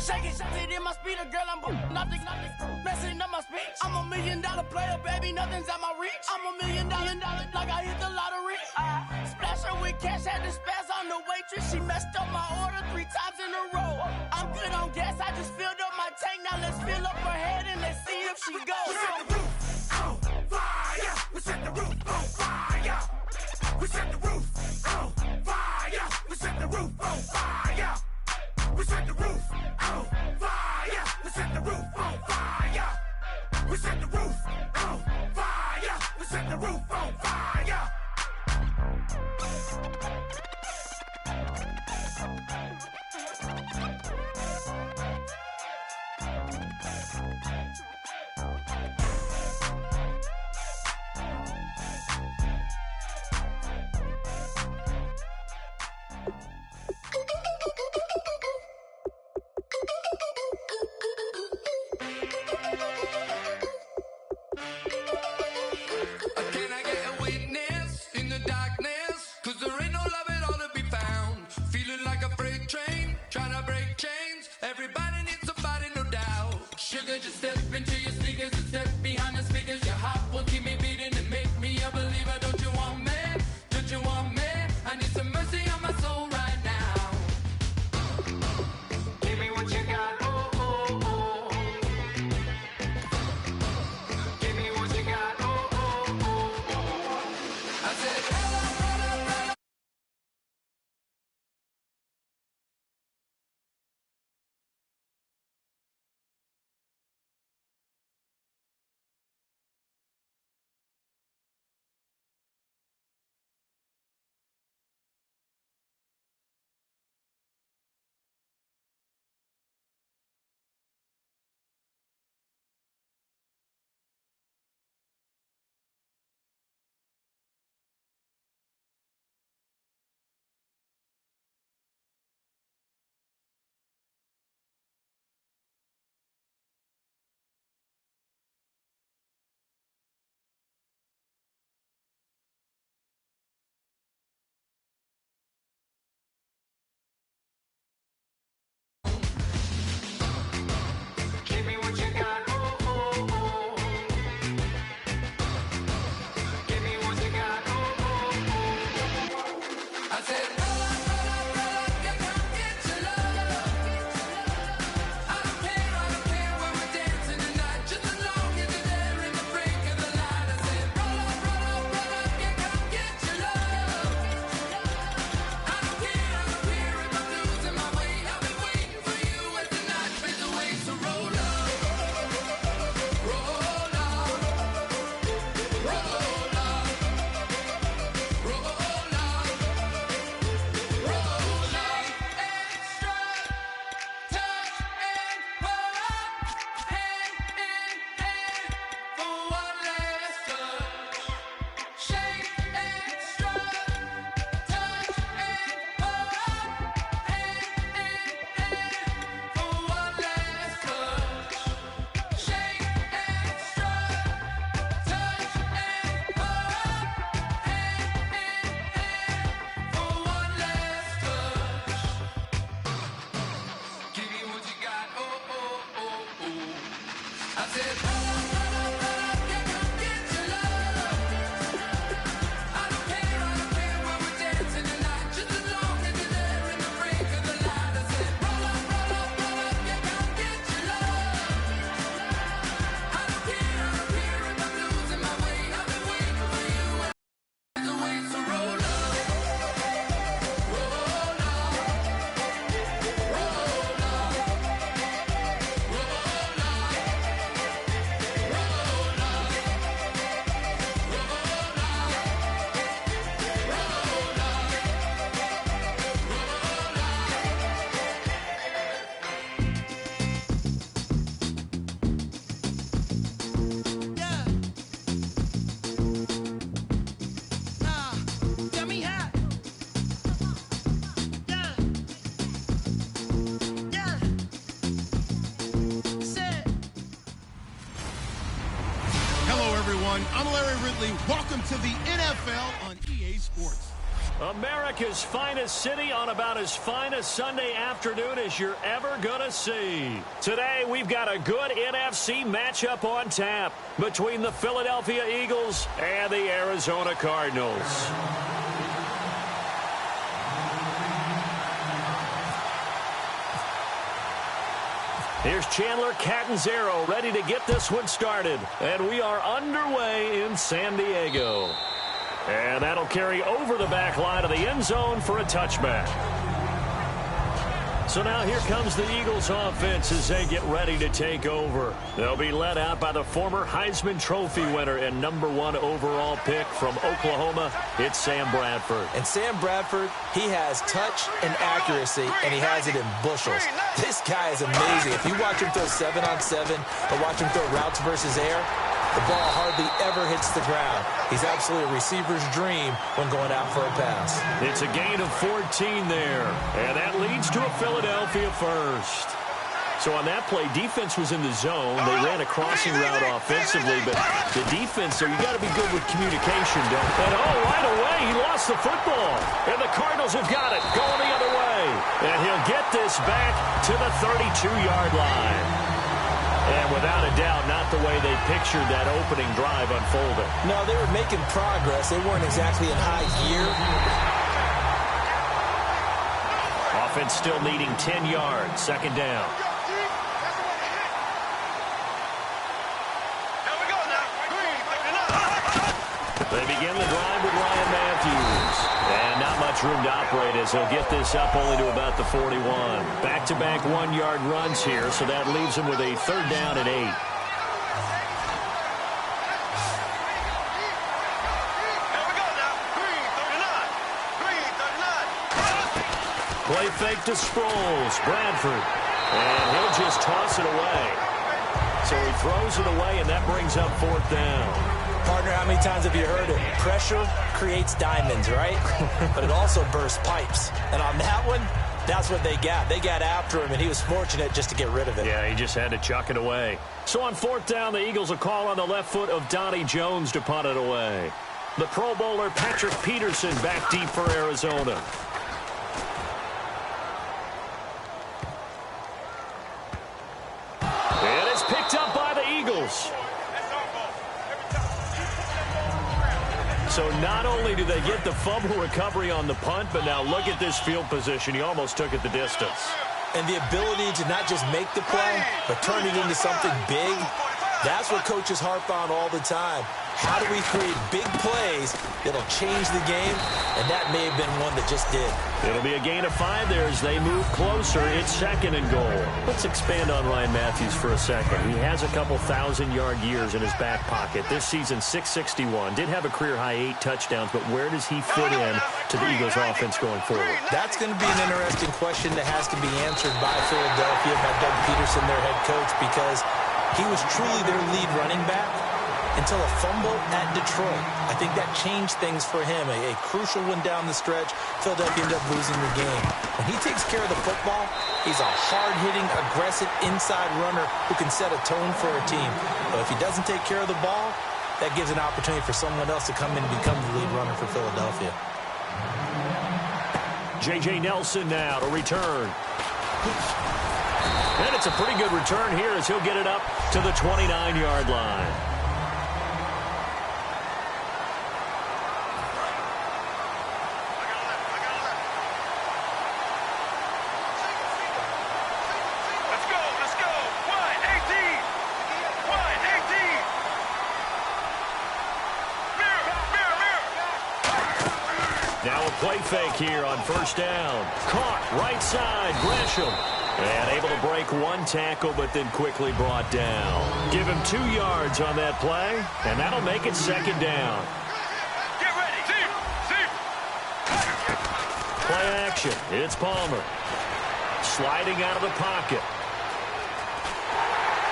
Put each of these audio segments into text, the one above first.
Shake it in my speeder, girl, I'm nothing, messing up my speech. I'm $1 million player, baby, nothing's at my reach. I'm $1 million, like I hit the lottery. Splash her with cash, had to spaz on the waitress. She messed up my order 3 times in a row. I'm good on gas, I just filled up my tank. Now let's fill up her head and let's see if she goes. We set the roof on fire. We set the roof on fire. We set the roof on fire. We set the roof on fire. We set the roof on fire. We set the roof on fire. We set the roof on fire. We set the roof on fire. Just step into your sneakers and step behind the speakers. Your heart will keep me beating and make me a believer. Don't you want me? Don't you want me? I need some mercy on my soul right now. Give me what you got, oh, oh, oh. Give me what you got, oh, oh, oh, oh. I said, hello. Give me what you got, oh, oh, oh. Give me what you got, oh, oh, oh. I said, roll up, you come get your love. I don't care when we're dancing tonight, just as long as you're there in the break of the light. I said, roll up, you come get your love. I don't care if I'm losing my way. I've been waiting for you as the night fades away, so roll up. everyone. I'm Larry Ridley. Welcome to the NFL on EA Sports. America's finest city on about as fine a Sunday afternoon as you're ever going to see. Today, we've got a good NFC matchup on tap between the Philadelphia Eagles and the Arizona Cardinals. Here's Chandler Catanzaro ready to get this one started. And we are underway in San Diego. And that'll carry over the back line of the end zone for a touchback. So now here comes the Eagles offense as they get ready to take over. They'll be led out by the former Heisman Trophy winner and #1 overall pick from Oklahoma. It's Sam Bradford. And Sam Bradford, he has touch and accuracy, and he has it in bushels. This guy is amazing. If you watch him throw 7-on-7 or watch him throw routes versus air, the ball hardly ever hits the ground. He's absolutely a receiver's dream when going out for a pass. It's a gain of 14 there, and that leads to a Philadelphia first. So on that play, defense was in the zone. They ran a crossing route offensively, but the defense, so you got to be good with communication. And right away, he lost the football. And the Cardinals have got it, going the other way. And he'll get this back to the 32-yard line. And without a doubt, not the way they pictured that opening drive unfolding. No, they were making progress. They weren't exactly in high gear. Offense still needing 10 yards. Second down. They begin the drive with Ryan Matthews. And not much room to operate as he'll get this up only to about the 41. Back-to-back one-yard runs here, so that leaves him with a 3rd down and 8. Play fake to Sproles. Bradford. And he'll just toss it away. So he throws it away, and that brings up 4th down. Partner, how many times have you heard it? Pressure creates diamonds, right? But it also bursts pipes. And on that one, that's what they got. They got after him, and he was fortunate just to get rid of it. Yeah, he just had to chuck it away. So on 4th down, the Eagles will call on the left foot of Donnie Jones to punt it away. The Pro Bowler Patrick Peterson back deep for Arizona. And it's picked up by the Eagles. So not only do they get the fumble recovery on the punt, but now look at this field position. He almost took it the distance. And the ability to not just make the play, but turn it into something big, that's what coaches harp on all the time. How do we create big plays that'll change the game? And that may have been one that just did. It'll be a gain of 5 there as they move closer. It's 2nd and goal. Let's expand on Ryan Matthews for a second. He has a couple 1,000-yard years in his back pocket. This season, 661. Did have a career-high 8 touchdowns, but where does he fit in to the Eagles' offense going forward? That's going to be an interesting question that has to be answered by Philadelphia, by Doug Peterson, their head coach, because he was truly their lead running back until a fumble at Detroit. I think that changed things for him. A crucial one down the stretch. Philadelphia ended up losing the game. When he takes care of the football, he's a hard-hitting, aggressive inside runner who can set a tone for a team. But if he doesn't take care of the ball, that gives an opportunity for someone else to come in and become the lead runner for Philadelphia. J.J. Nelson now to return. And it's a pretty good return here as he'll get it up to the 29-yard line. Now a play fake here on 1st down. Caught right side, Gresham. And able to break one tackle, but then quickly brought down. Give him 2 yards on that play, and that'll make it 2nd down. Get ready. Deep. Play action. It's Palmer. Sliding out of the pocket.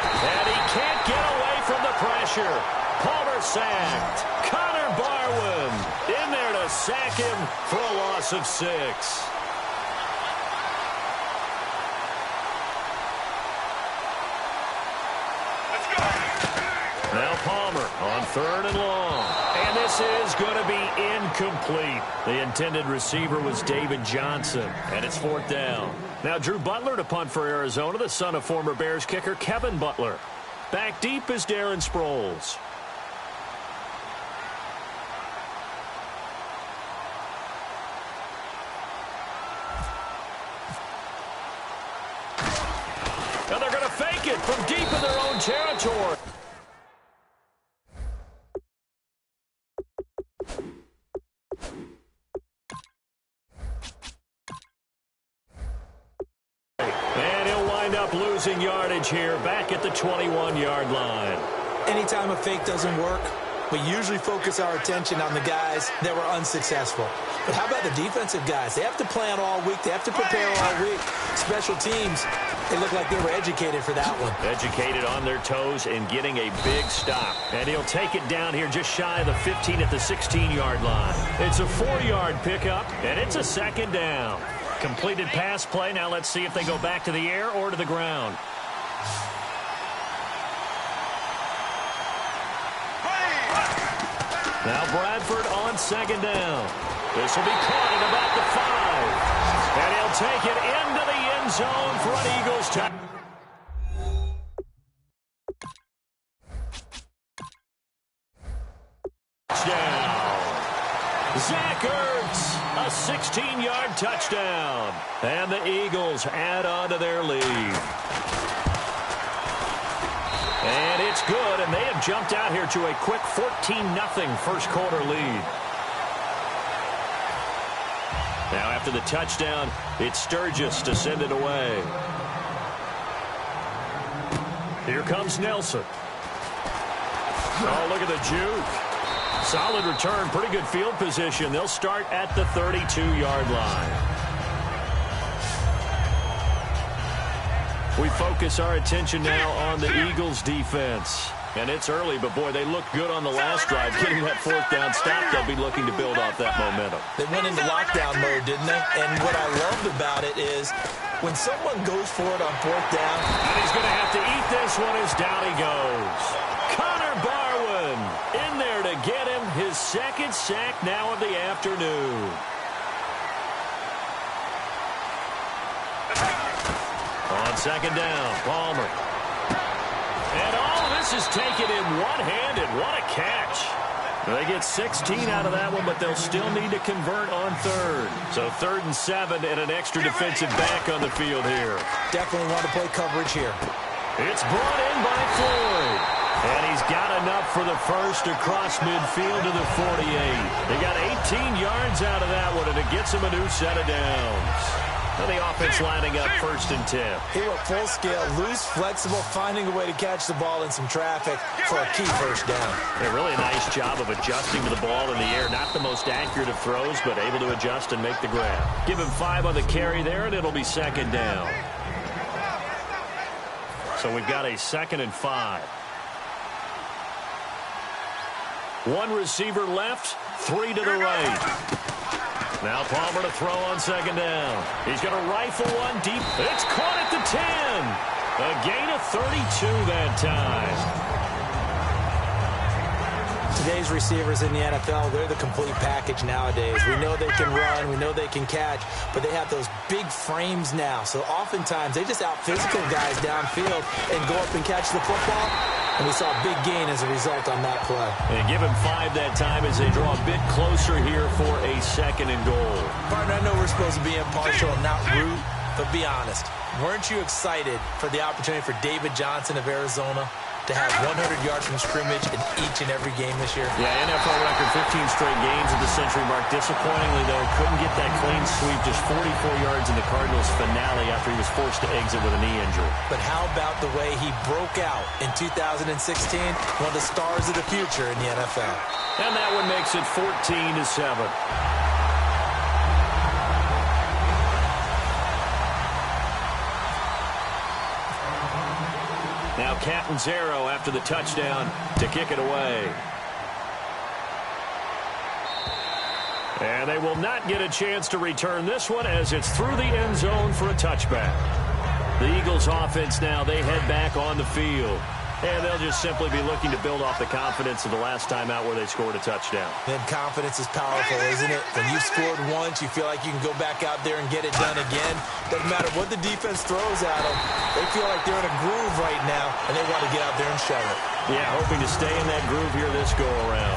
And he can't get away from the pressure. Palmer sacked. Connor Barwin in there to sack him for a loss of 6. Now Palmer on 3rd and long. And this This is going to be incomplete. The intended receiver was David Johnson, and it's 4th down. Now Drew Butler to punt for Arizona, the son of former Bears kicker Kevin Butler. Back deep is Darren Sproles. Now they're going to fake it from deep in their own territory. And he'll wind up losing yardage here back at the 21-yard line. Anytime a fake doesn't work, we usually focus our attention on the guys that were unsuccessful. But how about the defensive guys? They have to plan all week. They have to prepare all week. Special teams, they look like they were educated for that one. Educated on their toes and getting a big stop. And he'll take it down here just shy of the 15 at the 16-yard line. It's a 4-yard pickup, and it's a 2nd down. Completed pass play. Now let's see if they go back to the air or to the ground. Now Bradford on 2nd down. This will be caught at about the 5. And he'll take it into the end zone for an Eagles touchdown. Zach Ertz, a 16-yard touchdown. And the Eagles add on to their lead. And it's good, and they have jumped out here to a quick 14-0 first quarter lead. Now after the touchdown, it's Sturgis to send it away. Here comes Nelson. Oh, look at the juke. Solid return, pretty good field position. They'll start at the 32-yard line. We focus our attention now on the Eagles defense. And it's early, but boy, they looked good on the last drive. Getting that 4th down stop, they'll be looking to build off that momentum. They went into lockdown mode, didn't they? And what I loved about it is when someone goes for it on 4th down. And he's going to have to eat this one as down he goes. Connor Barwin in there to get him his 2nd sack now of the afternoon. On 2nd down, Palmer. And all of this is taken in one-handed. What a catch. They get 16 out of that one, but they'll still need to convert on 3rd. So 3rd and 7 and an extra defensive back on the field here. Definitely want to play coverage here. It's brought in by Floyd. And he's got enough for the first across midfield to the 48. They got 18 yards out of that one, and it gets him a new set of downs. And the offense lining up 1st and 10. He went full scale, loose, flexible, finding a way to catch the ball in some traffic for a key 1st down. A really nice job of adjusting to the ball in the air. Not the most accurate of throws, but able to adjust and make the grab. Give him 5 on the carry there, and it'll be 2nd down. So we've got a 2nd and 5. 1 receiver left, 3 to the right. Now Palmer to throw on 2nd down. He's going to rifle one deep. It's caught at the 10. A gain of 32 that time. Today's receivers in the NFL, they're the complete package nowadays. We know they can run, we know they can catch, but they have those big frames now. So oftentimes they just out-physical guys downfield and go up and catch the football. And we saw a big gain as a result on that play. And give him 5 that time as they draw a bit closer here for a 2nd and goal. Partner, I know we're supposed to be impartial and not rude, but be honest. Weren't you excited for the opportunity for David Johnson of Arizona to have 100 yards from scrimmage in each and every game this year? Yeah, NFL record 15 straight games at the century mark. Disappointingly, though, couldn't get that clean sweep. Just 44 yards in the Cardinals' finale after he was forced to exit with a knee injury. But how about the way he broke out in 2016? One of the stars of the future in the NFL. And that one makes it 14-7. Now Catanzaro after the touchdown to kick it away. And they will not get a chance to return this one as it's through the end zone for a touchback. The Eagles offense now, they head back on the field. And they'll just simply be looking to build off the confidence of the last time out where they scored a touchdown. And confidence is powerful, isn't it? When you've scored once, you feel like you can go back out there and get it done again. Doesn't matter what the defense throws at them. They feel like they're in a groove right now, and they want to get out there and show it. Yeah, hoping to stay in that groove here this go-around.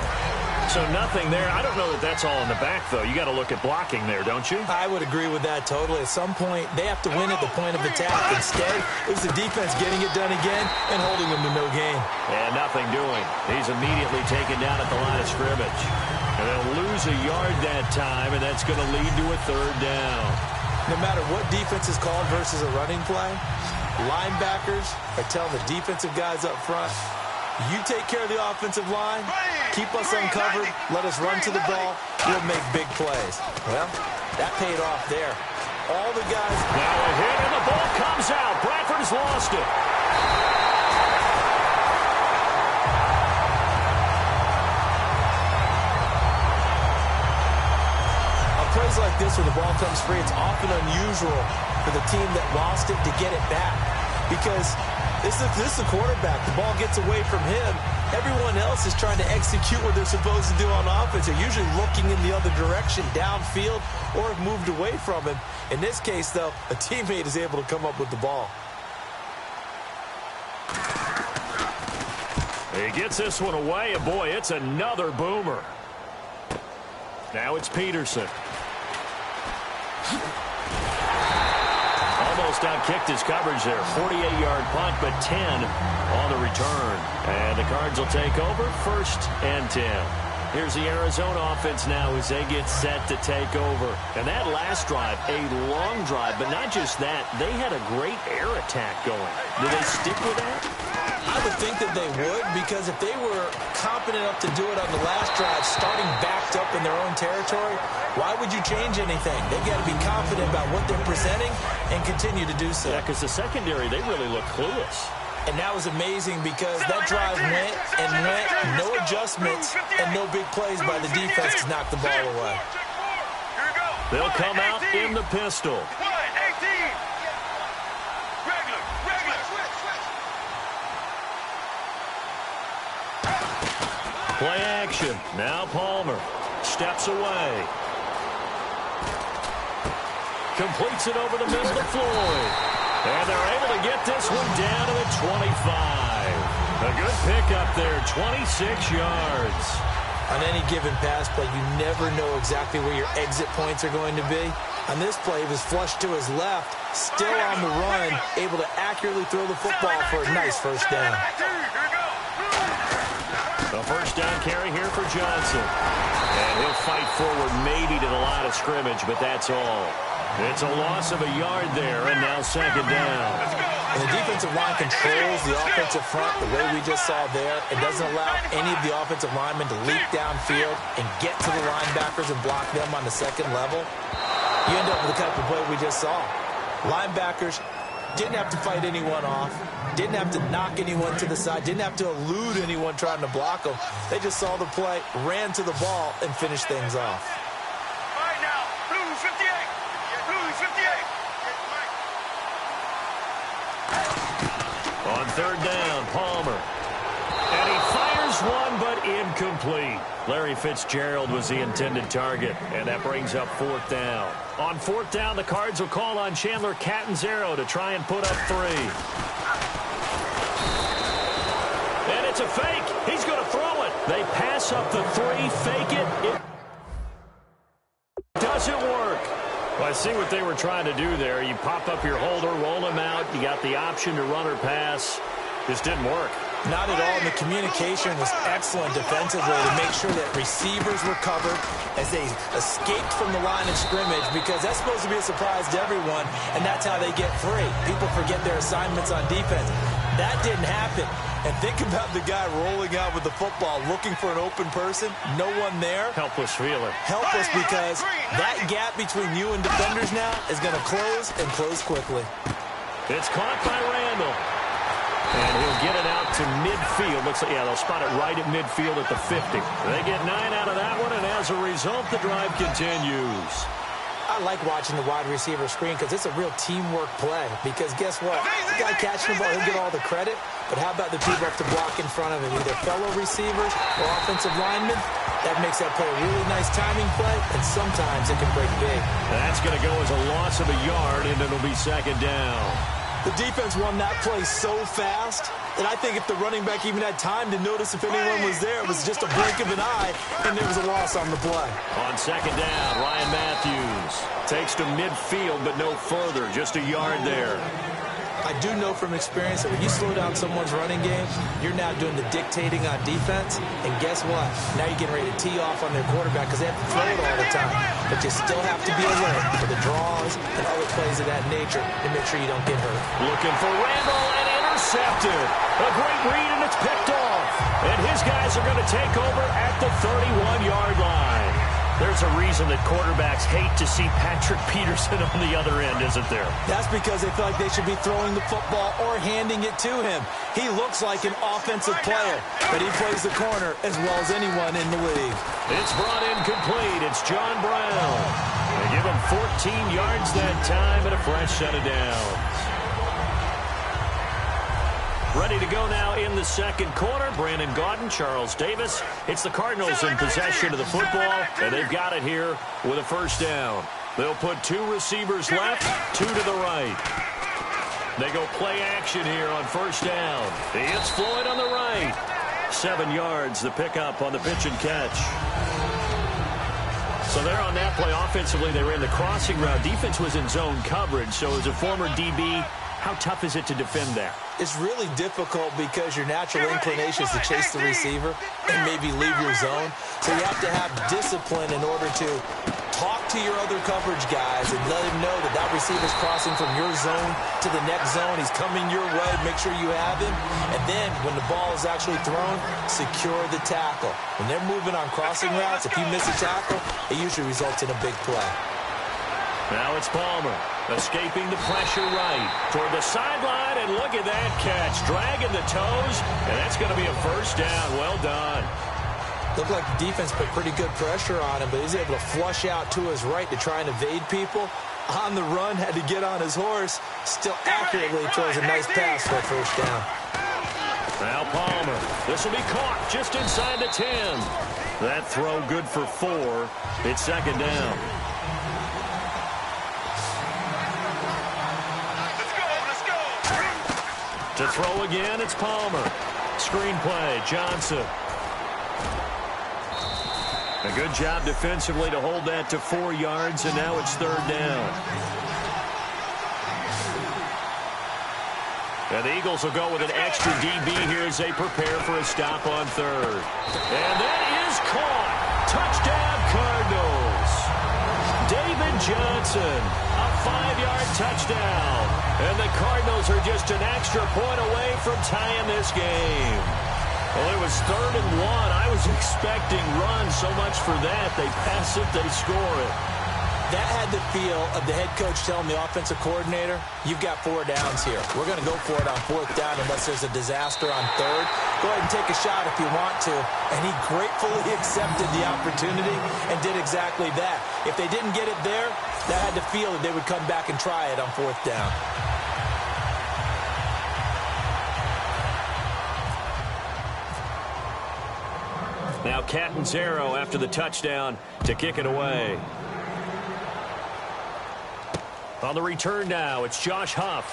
So nothing there. I don't know that that's all in the back, though. You got to look at blocking there, don't you? I would agree with that totally. At some point, they have to win at the point of attack. Instead, it was the defense getting it done again and holding them to no gain. And nothing doing. He's immediately taken down at the line of scrimmage. And they'll lose a yard that time, and that's going to lead to a third down. No matter what defense is called versus a running play, linebackers are telling the defensive guys up front, you take care of the offensive line, keep us uncovered, let us run to the ball, we'll make big plays. Well, that paid off there. All the guys... Now a hit, and the ball comes out. Bradford has lost it. On plays like this, when the ball comes free, it's often unusual for the team that lost it to get it back. Because this is the quarterback. The ball gets away from him. Everyone else is trying to execute what they're supposed to do on offense. They're usually looking in the other direction, downfield, or have moved away from him. In this case, though, a teammate is able to come up with the ball. He gets this one away, and boy, it's another boomer. Now it's Peterson. Almost outkicked his coverage there. 48-yard punt, but 10 on the return. And the Cards will take over, 1st and 10. Here's the Arizona offense now as they get set to take over. And that last drive, a long drive, but not just that. They had a great air attack going. Do they stick with that? I would think that they would, because if they were competent enough to do it on the last drive, starting backed up in their own territory, why would you change anything? They've got to be confident about what they're presenting and continue to do so. Yeah, because the secondary, they really look clueless. And that was amazing because that drive went and went, no adjustments and no big plays by the defense to knock the ball away. They'll come out in the pistol. Play action. Now Palmer steps away. Completes it over the middle to Floyd. And they're able to get this one down to the 25. A good pickup there, 26 yards. On any given pass play, you never know exactly where your exit points are going to be. On this play, he was flushed to his left, still on the run, able to accurately throw the football for a nice first down. The first down carry here for Johnson. And he'll fight forward maybe to the line of scrimmage, but that's all. It's a loss of a yard there, and now 2nd down. And the defensive line controls the offensive front the way we just saw there. It doesn't allow any of the offensive linemen to leap downfield and get to the linebackers and block them on the second level. You end up with the type of play we just saw. Linebackers didn't have to fight anyone off, didn't have to knock anyone to the side, didn't have to elude anyone trying to block them. They just saw the play, ran to the ball, and finished things off. All right, now, blue 58. Blue 58. On 3rd down, Palmer. And he fires one, but incomplete. Larry Fitzgerald was the intended target, and that brings up 4th down. On 4th down, the Cards will call on Chandler Catanzaro to try and put up 3. And it's a fake. He's going to throw it. They pass up the 3, fake it. It doesn't work. Well, I see what they were trying to do there. You pop up your holder, roll him out. You got the option to run or pass. This didn't work. Not at all. And the communication was excellent defensively to make sure that receivers were covered as they escaped from the line of scrimmage, because that's supposed to be a surprise to everyone, and that's how they get free. People forget their assignments on defense. That didn't happen. And think about the guy rolling out with the football, looking for an open person, no one there. Helpless feeling. Helpless, because that gap between you and defenders now is going to close, and close quickly. It's caught by Randall. And he'll get it out to midfield. Looks like, yeah, they'll spot it right at midfield at the 50. They get 9 out of that one, and as a result, the drive continues. I like watching the wide receiver screen because it's a real teamwork play. Because guess what? The guy catching the ball, he'll get all the credit. But how about the people have to block in front of him, either fellow receivers or offensive linemen? That makes that play a really nice timing play, and sometimes it can break big. That's going to go as a loss of a yard, and it'll be second down. The defense won that play so fast that I think if the running back even had time to notice if anyone was there, it was just a blink of an eye, and there was a loss on the play. On second down, Ryan Matthews takes to midfield, but no further, just a yard there. I do know from experience that when you slow down someone's running game, you're now doing the dictating on defense. And guess what? Now you're getting ready to tee off on their quarterback because they have to throw it all the time. But you still have to be alert for the draws and other plays of that nature to make sure you don't get hurt. Looking for Randall and intercepted. A great read, and it's picked off. And his guys are going to take over at the 31-yard line. There's a reason that quarterbacks hate to see Patrick Peterson on the other end, isn't there? That's because they feel like they should be throwing the football or handing it to him. He looks like an offensive player, but he plays the corner as well as anyone in the league. It's brought in complete. It's John Brown. They give him 14 yards that time and a fresh set of downs. Ready to go now in the second quarter. Brandon Gaudin, Charles Davis. It's the Cardinals in possession of the football, and they've got it here with a first down. They'll put two receivers left, two to the right. They go play action here on first down. It's Floyd on the right. 7 yards, the pickup on the pitch and catch. So there on that play, offensively, they ran the crossing route. Defense was in zone coverage, so as a former DB, how tough is it to defend that? It's really difficult because your natural inclination is to chase the receiver and maybe leave your zone. So you have to have discipline in order to talk to your other coverage guys and let him know that that receiver's crossing from your zone to the next zone. He's coming your way. Make sure you have him. And then when the ball is actually thrown, secure the tackle. When they're moving on crossing routes, if you miss a tackle, it usually results in a big play. Now it's Palmer, escaping the pressure right toward the sideline, and look at that catch, dragging the toes, and that's going to be a first down. Well done. Looked like the defense put pretty good pressure on him, but he's able to flush out to his right to try and evade people. On the run, had to get on his horse, still accurately throws a nice pass for a first down. Now Palmer, this will be caught just inside the 10. That throw good for 4. It's second down. To throw again, it's Palmer. Screenplay, Johnson. A good job defensively to hold that to 4 yards, and now it's third down. And the Eagles will go with an extra DB here as they prepare for a stop on third. And that is caught. Touchdown, Cardinals. David Johnson, a 5-yard touchdown. And the Cardinals are just an extra point away from tying this game. Well, it was 3rd and 1. I was expecting runs, so much for that. They pass it, they score it. That had the feel of the head coach telling the offensive coordinator, you've got 4 downs here. We're going to go for it on 4th down unless there's a disaster on 3rd. Go ahead and take a shot if you want to. And he gratefully accepted the opportunity and did exactly that. If they didn't get it there, that had the feel that they would come back and try it on 4th down. Now Catanzaro after the touchdown to kick it away. On the return now, it's Josh Huff.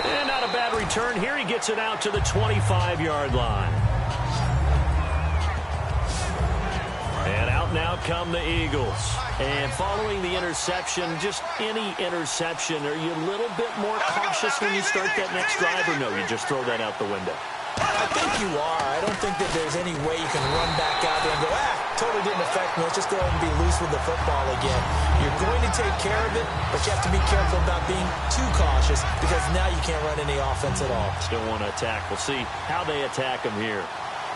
And not a bad return here. He gets it out to the 25-yard line. And out and out come the Eagles. And following the interception, just any interception, are you a little bit more cautious when you start that next drive, or no, you just throw that out the window? I think you are. I don't think that there's any way you can run back out there and go, totally didn't affect me. Let's just go ahead and be loose with the football again. You're going to take care of it, but you have to be careful about being too cautious because now you can't run any offense at all. Still want to attack. We'll see how they attack him here.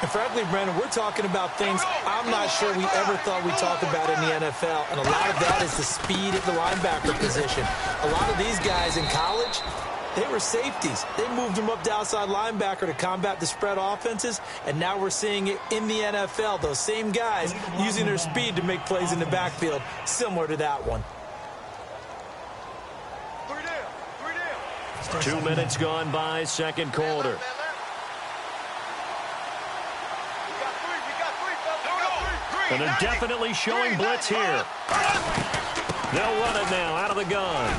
And frankly, Brandon, we're talking about things I'm not sure we ever thought we'd talk about in the NFL, and a lot of that is the speed at the linebacker position. A lot of these guys in college, They were safeties. They moved them up to outside linebacker to combat the spread offenses, and now we're seeing it in the NFL. Those same guys using their speed to make plays in the backfield, similar to that one. 2 minutes gone by, second quarter. And they're definitely showing blitz here. They'll run it now out of the gun.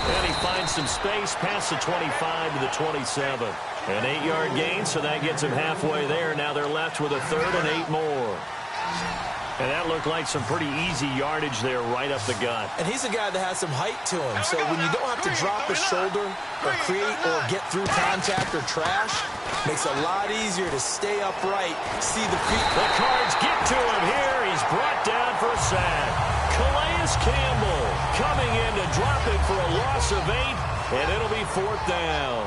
And he finds some space past the 25 to the 27. An 8-yard gain, so that gets him halfway there. Now they're left with a third and 8 more. And that looked like some pretty easy yardage there right up the gut. And he's a guy that has some height to him. So when you don't have to drop a shoulder or create or get through contact or trash, makes it a lot easier to stay upright, see the feet. The Cards get to him here. He's brought down for a sack. Calais Campbell coming in to drop it for a loss of 8, and it'll be 4th down.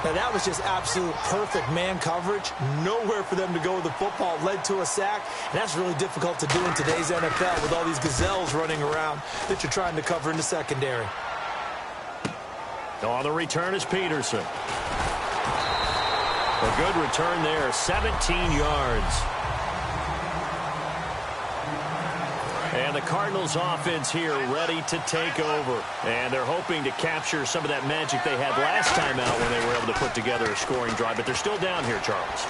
Now, that was just absolute perfect man coverage. Nowhere for them to go with the football. Led to a sack. And that's really difficult to do in today's NFL with all these gazelles running around that you're trying to cover in the secondary. On the return is Peterson. A good return there, 17 yards. And the Cardinals offense here ready to take over. And they're hoping to capture some of that magic they had last time out when they were able to put together a scoring drive. But they're still down here, Charles.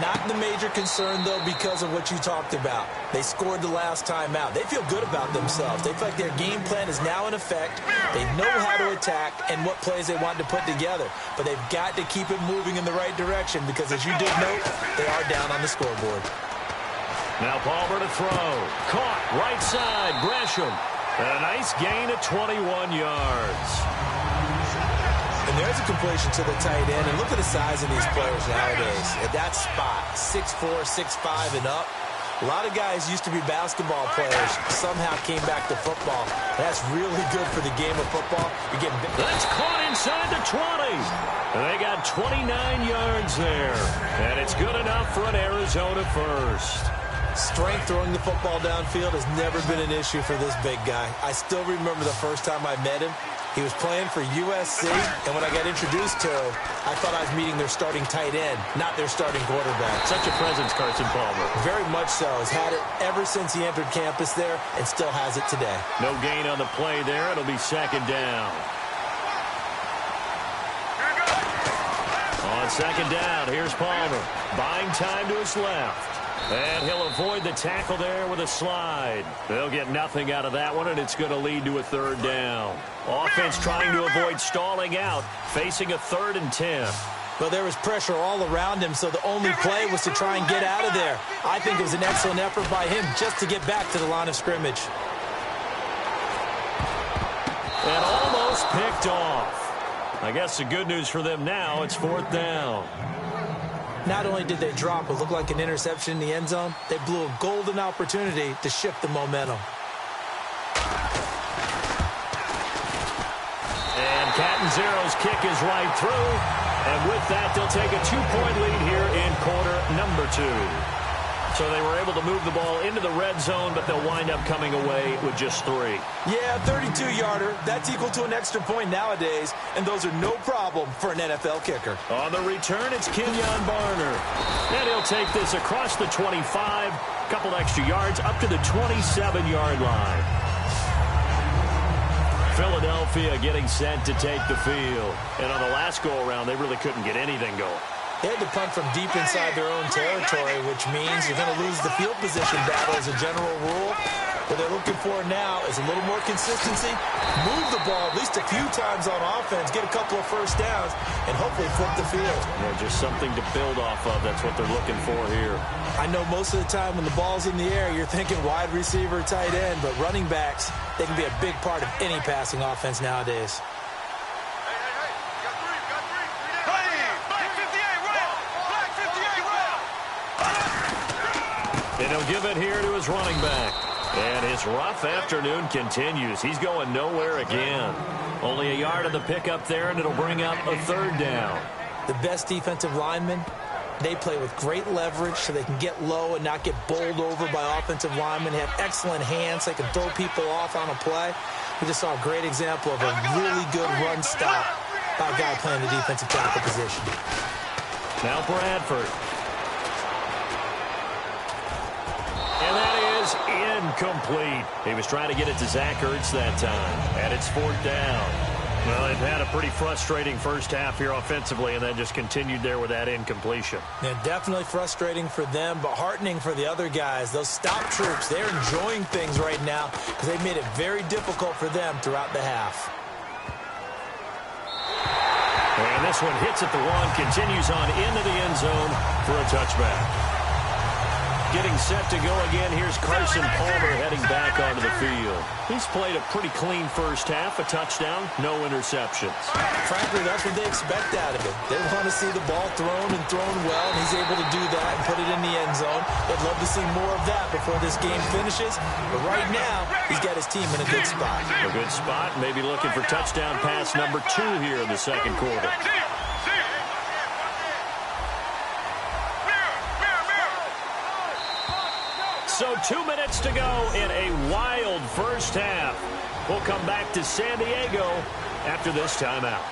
Not the major concern, though, because of what you talked about. They scored the last time out. They feel good about themselves. They feel like their game plan is now in effect. They know how to attack and what plays they want to put together. But they've got to keep it moving in the right direction because, as you did note, they are down on the scoreboard. Now Palmer to throw. Caught right side. Gresham. And a nice gain of 21 yards. And there's a completion to the tight end. And look at the size of these players nowadays. At that spot, 6'4", 6'5", and up. A lot of guys used to be basketball players, somehow came back to football. That's really good for the game of football. You're getting big. That's caught inside the 20. And they got 29 yards there. And it's good enough for an Arizona first. Strength throwing the football downfield has never been an issue for this big guy. I still remember the first time I met him. He was playing for USC, and when I got introduced to him, I thought I was meeting their starting tight end, not their starting quarterback. Such a presence, Carson Palmer. Very much so. Has had it ever since he entered campus there and still has it today. No gain on the play there. It'll be second down. On second down, here's Palmer. Buying time to his left. And he'll avoid the tackle there with a slide. They'll get nothing out of that one, and it's going to lead to a third down. Offense trying to avoid stalling out, facing a 3rd and 10. Well, there was pressure all around him, so the only play was to try and get out of there. I think it was an excellent effort by him just to get back to the line of scrimmage. And almost picked off. I guess the good news for them now, it's 4th down. Not only did they drop what looked like an interception in the end zone, they blew a golden opportunity to shift the momentum. And Catanzero's kick is right through. And with that, they'll take a 2-point lead here in quarter number 2. So they were able to move the ball into the red zone, but they'll wind up coming away with just 3. Yeah, 32-yarder. That's equal to an extra point nowadays, and those are no problem for an NFL kicker. On the return, it's Kenyon Barner. And he'll take this across the 25, a couple extra yards, up to the 27-yard line. Philadelphia getting set to take the field. And on the last go-around, they really couldn't get anything going. They had to punt from deep inside their own territory, which means you're going to lose the field position battle as a general rule. What they're looking for now is a little more consistency, move the ball at least a few times on offense, get a couple of first downs, and hopefully flip the field. Yeah, just something to build off of. That's what they're looking for here. I know most of the time when the ball's in the air, you're thinking wide receiver, tight end, but running backs, they can be a big part of any passing offense nowadays. And he'll give it here to his running back. And his rough afternoon continues. He's going nowhere again. Only a yard of the pickup there, and it'll bring up a 3rd down. The best defensive linemen, they play with great leverage so they can get low and not get bowled over by offensive linemen. They have excellent hands. They can throw people off on a play. We just saw a great example of a really good run stop by a guy playing the defensive tackle position. Now Bradford. And that is incomplete. He was trying to get it to Zach Ertz that time. And it's 4th down. Well, they've had a pretty frustrating first half here offensively, and then just continued there with that incompletion. Yeah, definitely frustrating for them, but heartening for the other guys. Those stop troops, they're enjoying things right now because they've made it very difficult for them throughout the half. And this one hits at the 1, continues on into the end zone for a touchback. Getting set to go again, here's Carson Palmer heading back onto the field. He's played a pretty clean first half, a touchdown, no interceptions. Frankly, that's what they expect out of him. They want to see the ball thrown and thrown well, and he's able to do that and put it in the end zone. They'd love to see more of that before this game finishes, but right now, he's got his team in a good spot. A good spot, maybe looking for touchdown pass number 2 here in the second quarter. So 2 minutes to go in a wild first half. We'll come back to San Diego after this timeout.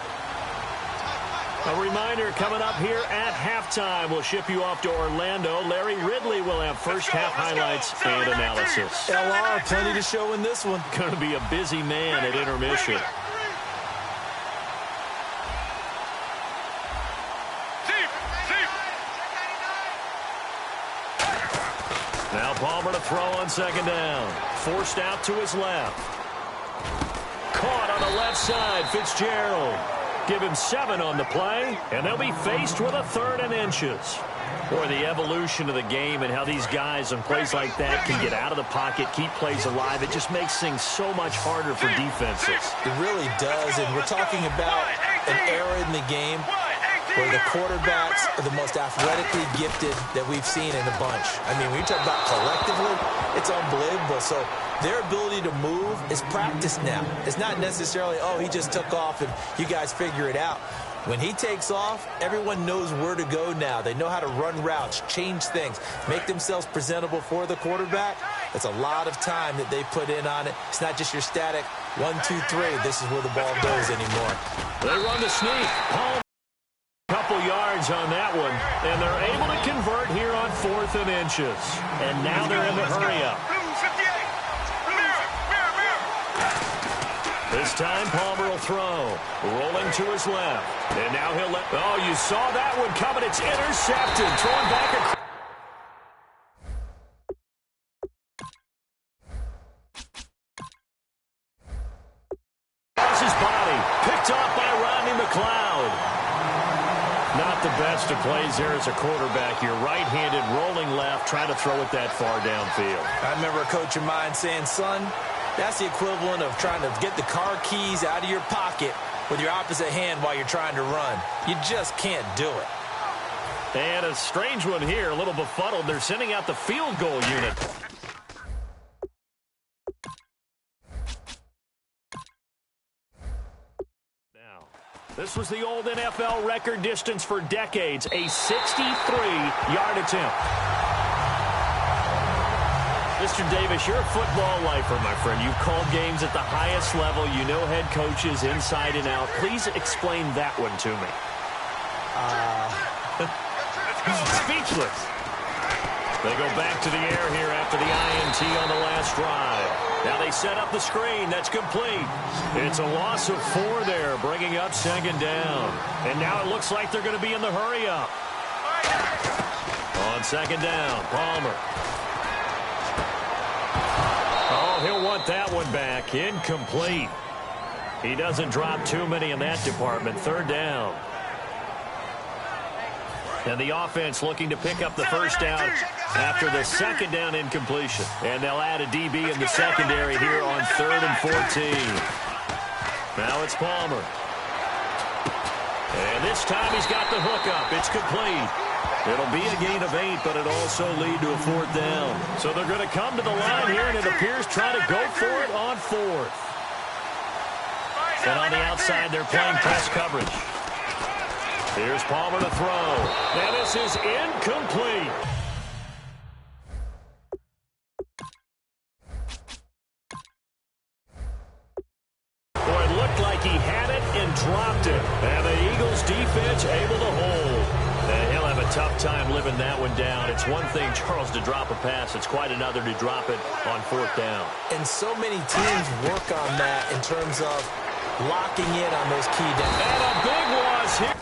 A reminder coming up here at halftime. We'll ship you off to Orlando. Larry Ridley will have first half highlights and analysis. LR, plenty to show in this one. Going to be a busy man at intermission. Now Palmer to throw on second down. Forced out to his left. Caught on the left side, Fitzgerald. Give him 7 on the play, and they'll be faced with a 3rd and inches. Boy, the evolution of the game and how these guys on plays like that can get out of the pocket, keep plays alive, it just makes things so much harder for defenses. It really does, and we're talking about an era in the game where the quarterbacks are the most athletically gifted that we've seen in a bunch. I mean, when you talk about collectively, it's unbelievable. So their ability to move is practiced now. It's not necessarily, oh, he just took off and you guys figure it out. When he takes off, everyone knows where to go now. They know how to run routes, change things, make themselves presentable for the quarterback. That's a lot of time that they put in on it. It's not just your static 1, 2, 3. This is where the ball goes anymore. They run the sneak. Palmer. Couple yards on that one, and they're able to convert here on 4th and inches. And now they're in the hurry-up. This time Palmer will throw, rolling to his left. And now he'll let... Oh, you saw that one coming. It's intercepted. Thrown back across. His body. Picked off by Rodney McLeod. Not the best of plays there as a quarterback. You're right-handed, rolling left, trying to throw it that far downfield. I remember a coach of mine saying, son, that's the equivalent of trying to get the car keys out of your pocket with your opposite hand while you're trying to run. You just can't do it. And a strange one here, a little befuddled. They're sending out the field goal unit. This was the old NFL record distance for decades, a 63-yard attempt. Mr. Davis, you're a football lifer, my friend. You've called games at the highest level. You know head coaches inside and out. Please explain that one to me. Speechless. They go back to the air here after the INT on the last drive. Now they set up the screen. That's complete. It's a loss of 4 there, bringing up second down. And now it looks like they're going to be in the hurry-up. On second down, Palmer. Oh, he'll want that one back. Incomplete. He doesn't drop too many in that department. 3rd down. And the offense looking to pick up the first down after the second down incompletion. And they'll add a DB in the secondary here on 3rd and 14. Now it's Palmer. And this time he's got the hookup. It's complete. It'll be a gain of 8, but it'll also lead to a 4th down. So they're going to come to the line here, and it appears try to go for it on 4th. And on the outside, they're playing press coverage. Here's Palmer to throw. Now this is incomplete. Boy, it looked like he had it and dropped dropped it. And the Eagles defense able to hold. And he'll have a tough time living that one down. It's one thing, Charles, to drop a pass. It's quite another to drop it on fourth down. And so many teams work on that in terms of locking in on those key downs. And a big loss here.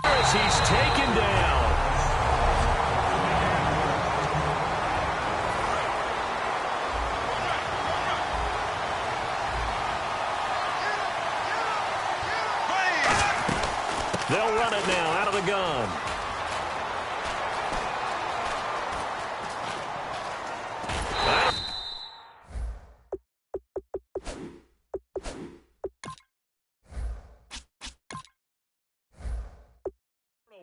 As he's taken down. They'll run it now out of the gun.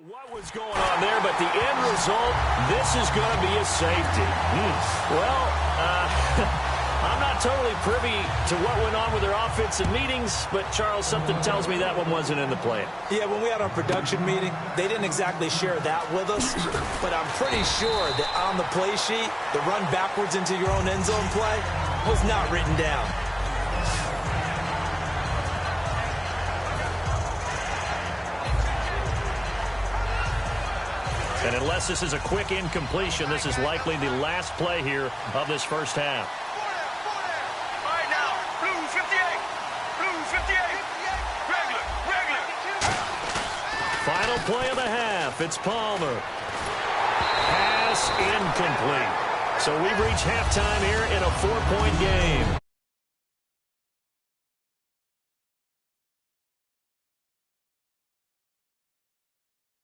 What was going on there, but the end result, this is going to be a safety. Well, I'm not totally privy to what went on with their offensive meetings, but, Charles, something tells me that one wasn't in the plan. Yeah, when we had our production meeting, they didn't exactly share that with us, but I'm pretty sure that on the play sheet, the run backwards into your own end zone play was not written down. And unless this is a quick incompletion, this is likely the last play here of this first half. All right, now, blue 58. Blue 58. Regular. Final play of the half. It's Palmer. Pass incomplete. So we've reached halftime here in a 4-point game.